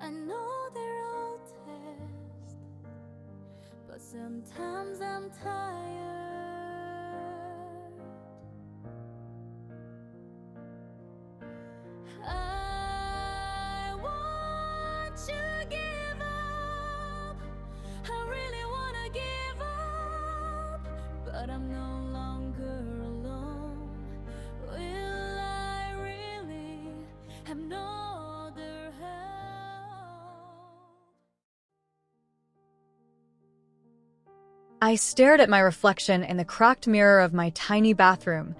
I know they're all tests, but sometimes I'm tired. I want to give up. I really want to give up, but I'm no longer alone. Will I really have no other help? I stared at my reflection in the cracked mirror of my tiny bathroom,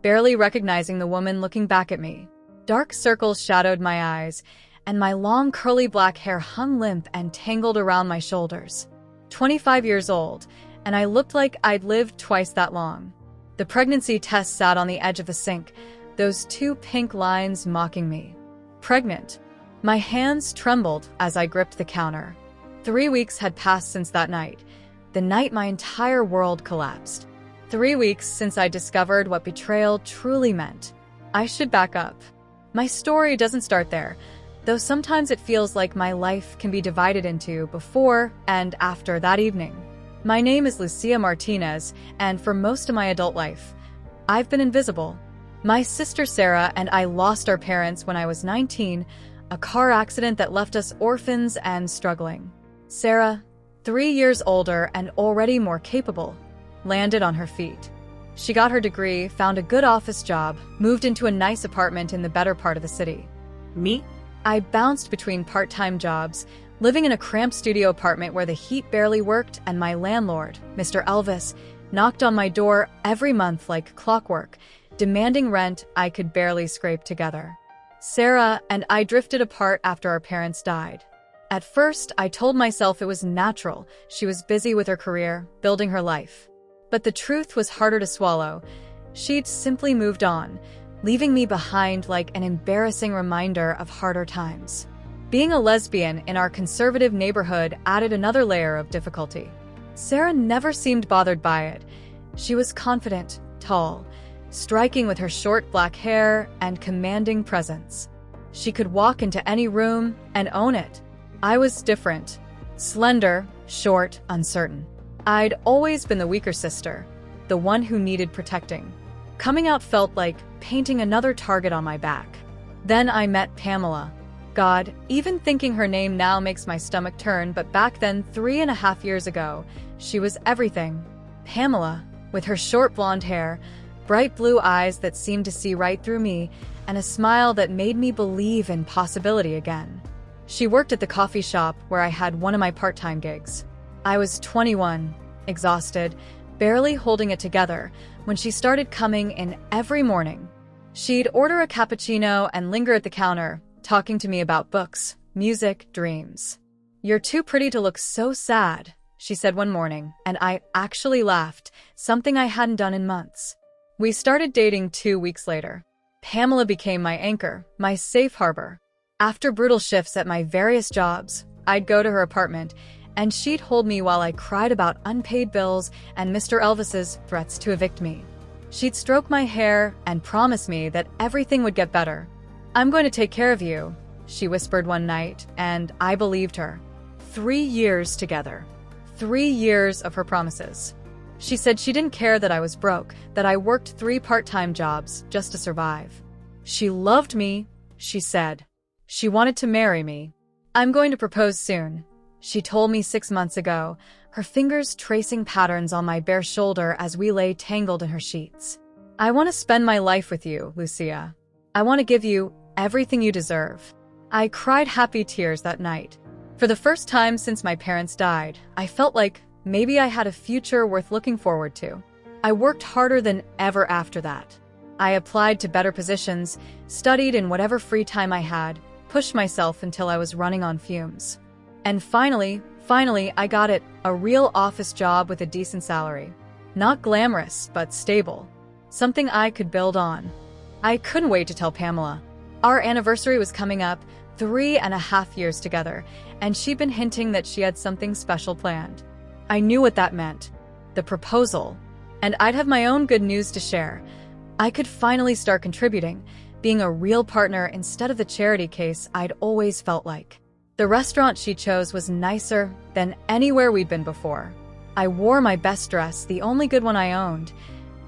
barely recognizing the woman looking back at me. Dark circles shadowed my eyes, and my long curly black hair hung limp and tangled around my shoulders. 25 years old, and I looked like I'd lived twice that long. The pregnancy test sat on the edge of the sink, those two pink lines mocking me. Pregnant. My hands trembled as I gripped the counter. 3 weeks had passed since that night, the night my entire world collapsed. 3 weeks since I discovered what betrayal truly meant. I should back up. My story doesn't start there, though sometimes it feels like my life can be divided into before and after that evening. My name is Lucia Martinez, and for most of my adult life, I've been invisible. My sister Sarah and I lost our parents when I was 19, a car accident that left us orphans and struggling. Sarah, 3 years older and already more capable, landed on her feet. She got her degree, found a good office job, moved into a nice apartment in the better part of the city. Me? I bounced between part-time jobs, living in a cramped studio apartment where the heat barely worked, and my landlord, Mr. Elvis, knocked on my door every month like clockwork, demanding rent I could barely scrape together. Sarah and I drifted apart after our parents died. At first, I told myself it was natural. She was busy with her career, building her life. But the truth was harder to swallow. She'd simply moved on, leaving me behind like an embarrassing reminder of harder times. Being a lesbian in our conservative neighborhood added another layer of difficulty. Sarah never seemed bothered by it. She was confident, tall, striking with her short black hair and commanding presence. She could walk into any room and own it. I was different. Slender, short, uncertain. I'd always been the weaker sister, the one who needed protecting. Coming out felt like painting another target on my back. Then I met Pamela. God, even thinking her name now makes my stomach turn, but back then, 3.5 years ago, she was everything. Pamela, with her short blonde hair, bright blue eyes that seemed to see right through me, and a smile that made me believe in possibility again. She worked at the coffee shop where I had one of my part-time gigs. I was 21, exhausted, barely holding it together, when she started coming in every morning. She'd order a cappuccino and linger at the counter, talking to me about books, music, dreams. "You're too pretty to look so sad," she said one morning, and I actually laughed, something I hadn't done in months. We started dating 2 weeks later. Pamela became my anchor, my safe harbor. After brutal shifts at my various jobs, I'd go to her apartment, and she'd hold me while I cried about unpaid bills and Mr. Elvis's threats to evict me. She'd stroke my hair and promise me that everything would get better. "I'm going to take care of you," she whispered one night, and I believed her. 3 years together. 3 years of her promises. She said she didn't care that I was broke, that I worked 3 part-time jobs just to survive. She loved me, she said. She wanted to marry me. "I'm going to propose soon," she told me 6 months ago, her fingers tracing patterns on my bare shoulder as we lay tangled in her sheets. "I want to spend my life with you, Lucia. I want to give you everything you deserve." I cried happy tears that night. For the first time since my parents died, I felt like maybe I had a future worth looking forward to. I worked harder than ever after that. I applied to better positions, studied in whatever free time I had, pushed myself until I was running on fumes. And finally, I got it, a real office job with a decent salary. Not glamorous, but stable. Something I could build on. I couldn't wait to tell Pamela. Our anniversary was coming up, 3.5 years together, and she'd been hinting that she had something special planned. I knew what that meant. The proposal. And I'd have my own good news to share. I could finally start contributing, being a real partner instead of the charity case I'd always felt like. The restaurant she chose was nicer than anywhere we'd been before. I wore my best dress, the only good one I owned,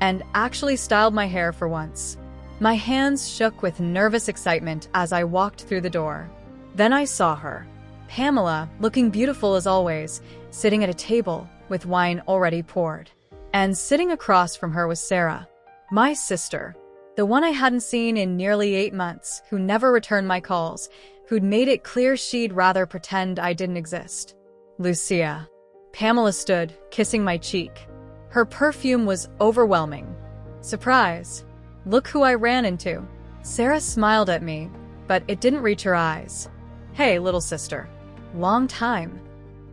and actually styled my hair for once. My hands shook with nervous excitement as I walked through the door. Then I saw her, Pamela, looking beautiful as always, sitting at a table with wine already poured. And sitting across from her was Sarah, my sister, the one I hadn't seen in nearly 8 months, who never returned my calls, who'd made it clear she'd rather pretend I didn't exist. Lucia. Pamela stood, kissing my cheek. Her perfume was overwhelming. Surprise. Look who I ran into. Sarah smiled at me, but it didn't reach her eyes. Hey, little sister. Long time.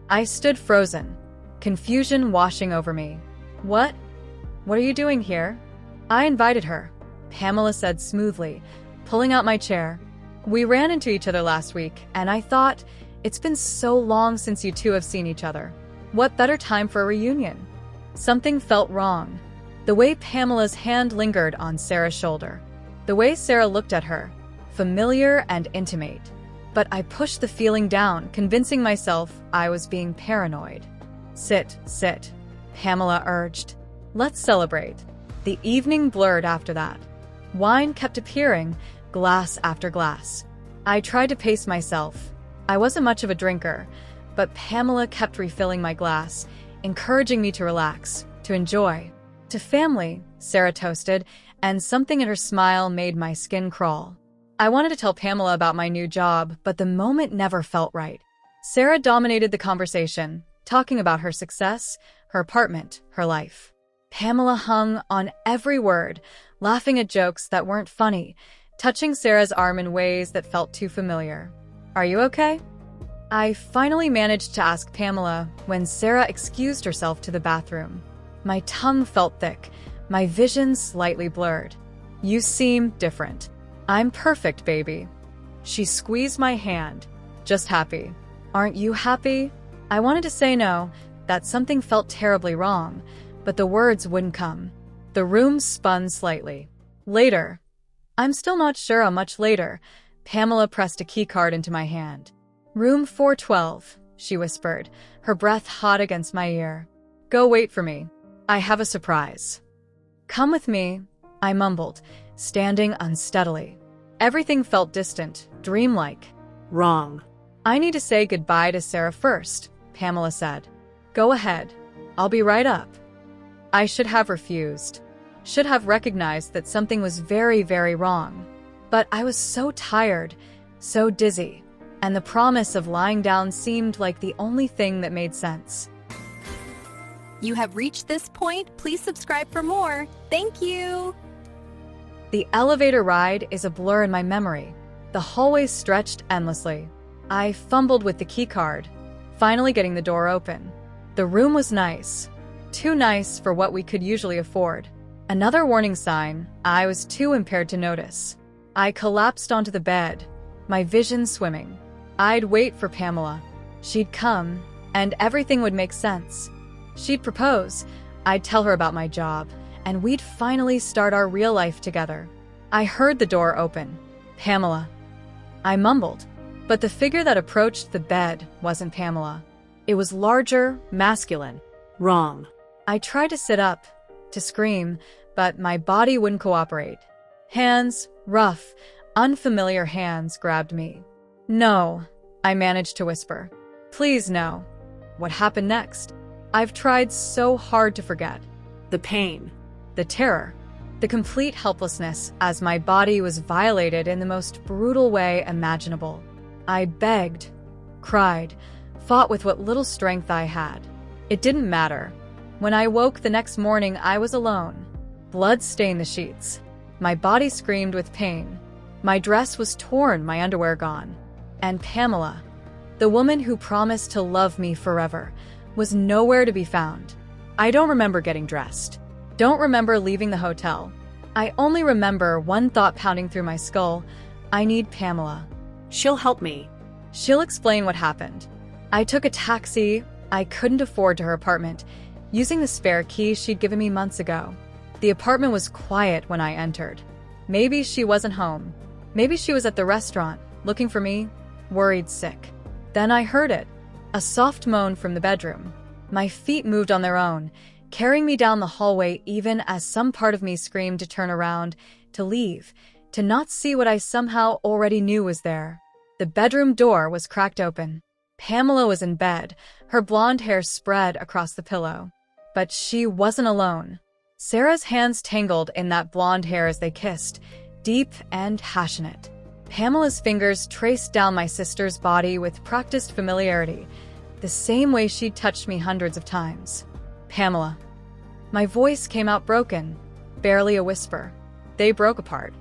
I stood frozen, confusion washing over me. What? What are you doing here? I invited her, Pamela said smoothly, pulling out my chair. We ran into each other last week, and I thought, it's been so long since you two have seen each other. What better time for a reunion? Something felt wrong. The way Pamela's hand lingered on Sarah's shoulder. The way Sarah looked at her, familiar and intimate. But I pushed the feeling down, convincing myself I was being paranoid. Sit, Pamela urged. Let's celebrate. The evening blurred after that. Wine kept appearing, glass after glass. I tried to pace myself. I wasn't much of a drinker, but Pamela kept refilling my glass, encouraging me to relax, to enjoy. To family, Sarah toasted, and something in her smile made my skin crawl. I wanted to tell Pamela about my new job, but the moment never felt right. Sarah dominated the conversation, talking about her success, her apartment, her life. Pamela hung on every word, laughing at jokes that weren't funny, touching Sarah's arm in ways that felt too familiar. Are you okay? I finally managed to ask Pamela when Sarah excused herself to the bathroom. My tongue felt thick, my vision slightly blurred. You seem different. I'm perfect, baby. She squeezed my hand. Just happy. Aren't you happy? I wanted to say no, that something felt terribly wrong, but the words wouldn't come. The room spun slightly. Later. I'm still not sure how much later. Pamela pressed a keycard into my hand. Room 412, she whispered, her breath hot against my ear. Go wait for me. I have a surprise. Come with me, I mumbled, standing unsteadily. Everything felt distant, dreamlike. Wrong. I need to say goodbye to Sarah first, Pamela said. Go ahead. I'll be right up. I should have refused. Should have recognized that something was very, very wrong. But I was so tired, so dizzy, and the promise of lying down seemed like the only thing that made sense. You have reached this point. Please subscribe for more. Thank you. The elevator ride is a blur in my memory. The hallway stretched endlessly. I fumbled with the keycard, finally getting the door open. The room was nice. Too nice for what we could usually afford. Another warning sign I was too impaired to notice. I collapsed onto the bed, my vision swimming. I'd wait for Pamela. She'd come, and everything would make sense. She'd propose, I'd tell her about my job, and we'd finally start our real life together. I heard the door open. Pamela. I mumbled, but the figure that approached the bed wasn't Pamela. It was larger, masculine. Wrong. I tried to sit up, to scream, but my body wouldn't cooperate. Hands, rough, unfamiliar hands grabbed me. No, I managed to whisper. Please no. What happened next? I've tried so hard to forget. The pain. The terror. The complete helplessness as my body was violated in the most brutal way imaginable. I begged, cried, fought with what little strength I had. It didn't matter. When I woke the next morning, I was alone. Blood stained the sheets. My body screamed with pain. My dress was torn, my underwear gone. And Pamela, the woman who promised to love me forever, was nowhere to be found. I don't remember getting dressed. Don't remember leaving the hotel. I only remember one thought pounding through my skull. I need Pamela. She'll help me. She'll explain what happened. I took a taxi I couldn't afford to her apartment, using the spare key she'd given me months ago. The apartment was quiet when I entered. Maybe she wasn't home. Maybe she was at the restaurant, looking for me, worried sick. Then I heard it, a soft moan from the bedroom. My feet moved on their own, carrying me down the hallway even as some part of me screamed to turn around, to leave, to not see what I somehow already knew was there. The bedroom door was cracked open. Pamela was in bed, her blonde hair spread across the pillow. But she wasn't alone. Sarah's hands tangled in that blonde hair as they kissed, deep and passionate. Pamela's fingers traced down my sister's body with practiced familiarity, the same way she'd touched me hundreds of times. Pamela. My voice came out broken, barely a whisper. They broke apart.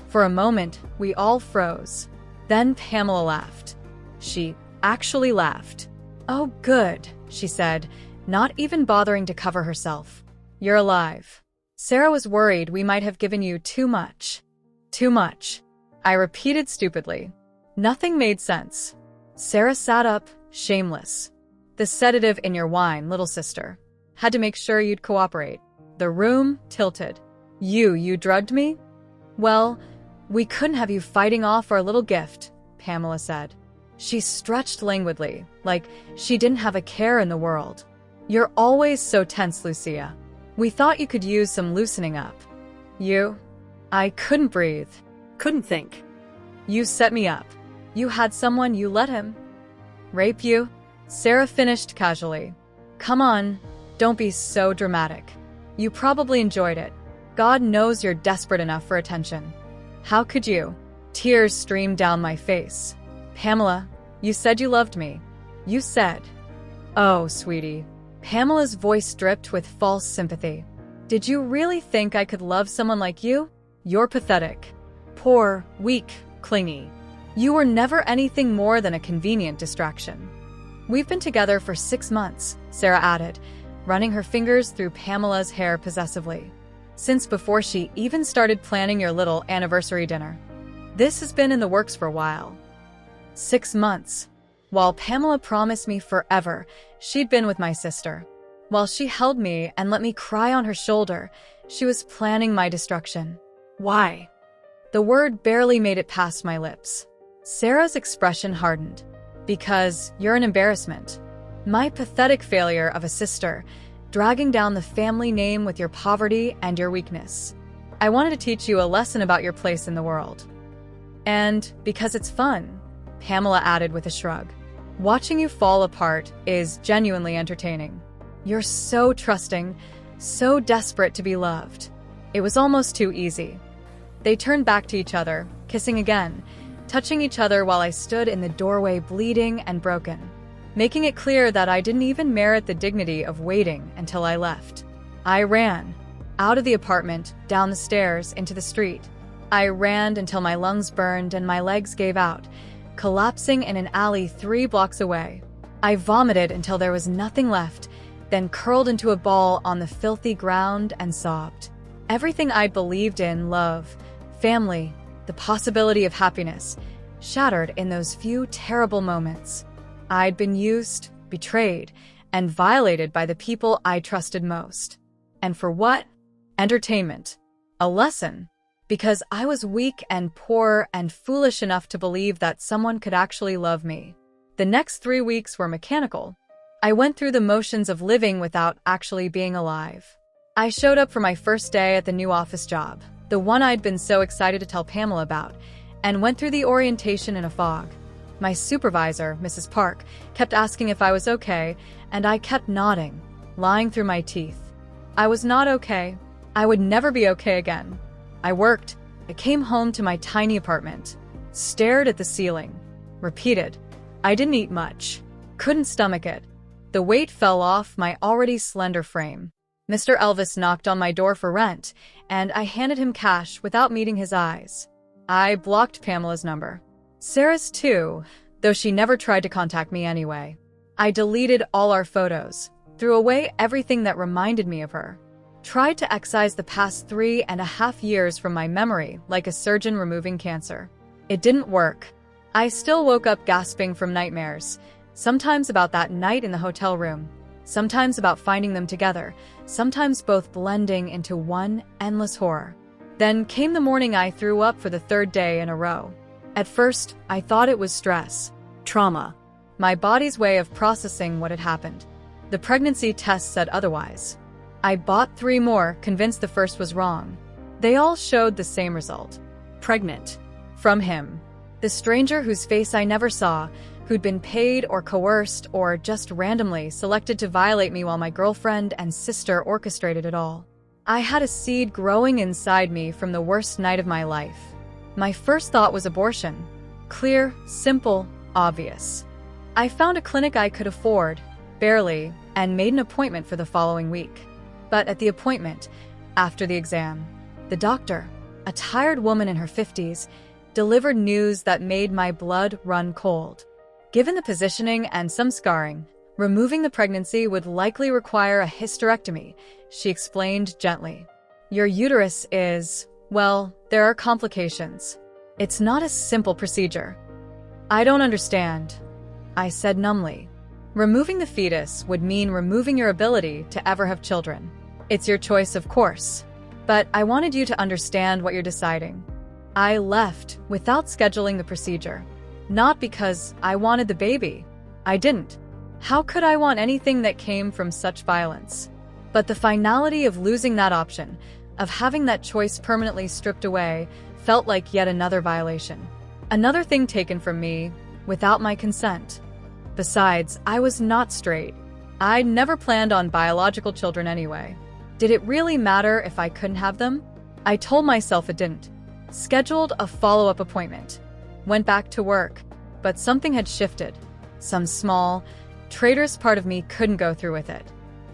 For a moment, we all froze. Then Pamela laughed. She actually laughed. "Oh, good," she said, not even bothering to cover herself. "You're alive." Sarah was worried we might have given you too much. Too much. I repeated stupidly. Nothing made sense. Sarah sat up, shameless. "The sedative in your wine, little sister. Had to make sure you'd cooperate." The room tilted. You drugged me?" "Well, we couldn't have you fighting off our little gift," Pamela said. She stretched languidly, like she didn't have a care in the world. "You're always so tense, Lucia. We thought you could use some loosening up." "You?" I couldn't breathe. Couldn't think. "You set me up. You had someone, you let him rape you?" Sarah finished casually. "Come on, don't be so dramatic. You probably enjoyed it. God knows you're desperate enough for attention. How could you?" Tears streamed down my face. "Pamela, you said you loved me. You said." "Oh, sweetie." Pamela's voice dripped with false sympathy. "Did you really think I could love someone like you? You're pathetic. Poor, weak, clingy. You were never anything more than a convenient distraction." "We've been together for 6 months," Sarah added, running her fingers through Pamela's hair possessively. "Since before she even started planning your little anniversary dinner. This has been in the works for a while." 6 months. While Pamela promised me forever she'd been with my sister. While she held me and let me cry on her shoulder, she was planning my destruction. Why? The word barely made it past my lips. Sarah's expression hardened. "Because you're an embarrassment. My pathetic failure of a sister, dragging down the family name with your poverty and your weakness. I wanted to teach you a lesson about your place in the world. And because it's fun," Pamela added with a shrug. "Watching you fall apart is genuinely entertaining. You're so trusting, so desperate to be loved. It was almost too easy." They turned back to each other, kissing again, touching each other while I stood in the doorway bleeding and broken, making it clear that I didn't even merit the dignity of waiting until I left. I ran. Out of the apartment, down the stairs, into the street. I ran until my lungs burned and my legs gave out, collapsing in an alley 3 blocks away. I vomited until there was nothing left, then curled into a ball on the filthy ground and sobbed. Everything I'd believed in, love, family, the possibility of happiness, shattered in those few terrible moments. I'd been used, betrayed, and violated by the people I trusted most. And for what? Entertainment. A lesson. Because I was weak and poor and foolish enough to believe that someone could actually love me. The next 3 weeks were mechanical. I went through the motions of living without actually being alive. I showed up for my first day at the new office job, the one I'd been so excited to tell Pamela about, and went through the orientation in a fog. My supervisor, Mrs. Park, kept asking if I was okay, and I kept nodding, lying through my teeth. I was not okay. I would never be okay again. I worked. I came home to my tiny apartment, stared at the ceiling, repeated. I didn't eat much. Couldn't stomach it. The weight fell off my already slender frame. Mr. Elvis knocked on my door for rent, and I handed him cash without meeting his eyes. I blocked Pamela's number. Sarah's too, though she never tried to contact me anyway. I deleted all our photos, threw away everything that reminded me of her. Tried to excise the past 3.5 years from my memory like a surgeon removing cancer. It didn't work. I still woke up gasping from nightmares, sometimes about that night in the hotel room, sometimes about finding them together, sometimes both blending into one endless horror. Then came the morning I threw up for the 3rd day in a row. At first, I thought it was stress. Trauma. my body's way of processing what had happened. The pregnancy test said otherwise. I bought 3 more, convinced the first was wrong. They all showed the same result. Pregnant. From him. The stranger whose face I never saw, who'd been paid or coerced or just randomly selected to violate me while my girlfriend and sister orchestrated it all. I had a seed growing inside me from the worst night of my life. My first thought was abortion. Clear, simple, obvious. I found a clinic I could afford, barely, and made an appointment for the following week. But at the appointment, after the exam, the doctor, a tired woman in her 50s, delivered news that made my blood run cold. Given the positioning and some scarring, removing the pregnancy would likely require a hysterectomy, she explained gently. Your uterus is, well, there are complications. It's not a simple procedure. I don't understand, I said numbly. Removing the fetus would mean removing your ability to ever have children. It's your choice, of course. But I wanted you to understand what you're deciding. I left without scheduling the procedure. Not because I wanted the baby. I didn't. How could I want anything that came from such violence? But the finality of losing that option, of having that choice permanently stripped away, felt like yet another violation. Another thing taken from me, without my consent. Besides, I was not straight. I'd never planned on biological children anyway. Did it really matter if I couldn't have them? I told myself it didn't. Scheduled a follow-up appointment. Went back to work, but something had shifted. Some small, traitorous part of me couldn't go through with it.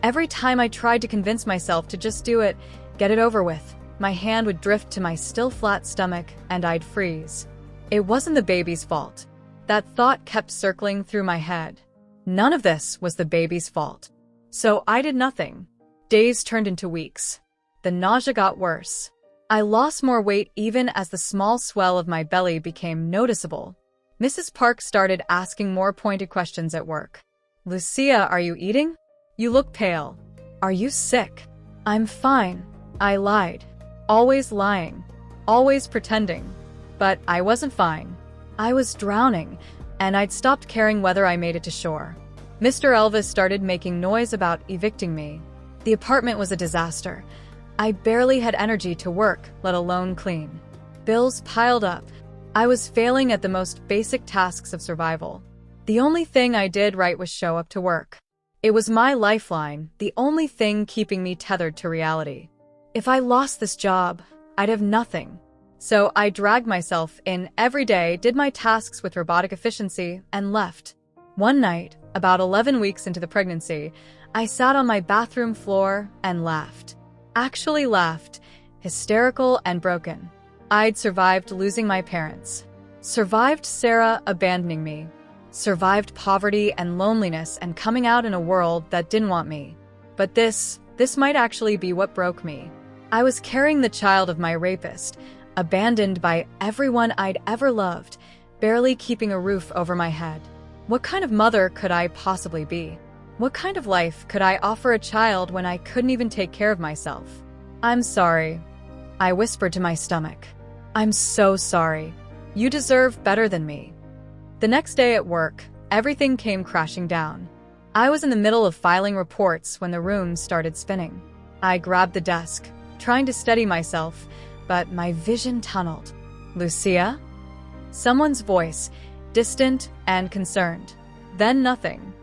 Every time I tried to convince myself to just do it, get it over with, my hand would drift to my still flat stomach and I'd freeze. It wasn't the baby's fault. That thought kept circling through my head. None of this was the baby's fault. So I did nothing. Days turned into weeks. The nausea got worse. I lost more weight even as the small swell of my belly became noticeable. Mrs. Park started asking more pointed questions at work. Lucia, are you eating? You look pale. Are you sick? I'm fine. I lied. Always lying. Always pretending. But I wasn't fine. I was drowning, and I'd stopped caring whether I made it to shore. Mr. Elvis started making noise about evicting me. The apartment was a disaster. I barely had energy to work, let alone clean. Bills piled up. I was failing at the most basic tasks of survival. The only thing I did right was show up to work. It was my lifeline, the only thing keeping me tethered to reality. If I lost this job, I'd have nothing. So I dragged myself in every day, did my tasks with robotic efficiency, and left. One night, about 11 weeks into the pregnancy, I sat on my bathroom floor and laughed. Actually laughed, hysterical and broken. I'd survived losing my parents. Survived Sarah abandoning me. Survived poverty and loneliness and coming out in a world that didn't want me. But this might actually be what broke me. I was carrying the child of my rapist, abandoned by everyone I'd ever loved, barely keeping a roof over my head. What kind of mother could I possibly be? What kind of life could I offer a child when I couldn't even take care of myself? I'm sorry, I whispered to my stomach. I'm so sorry. You deserve better than me. The next day at work, everything came crashing down. I was in the middle of filing reports when the room started spinning. I grabbed the desk, trying to steady myself, but my vision tunneled. Lucia? Someone's voice, distant and concerned. Then nothing.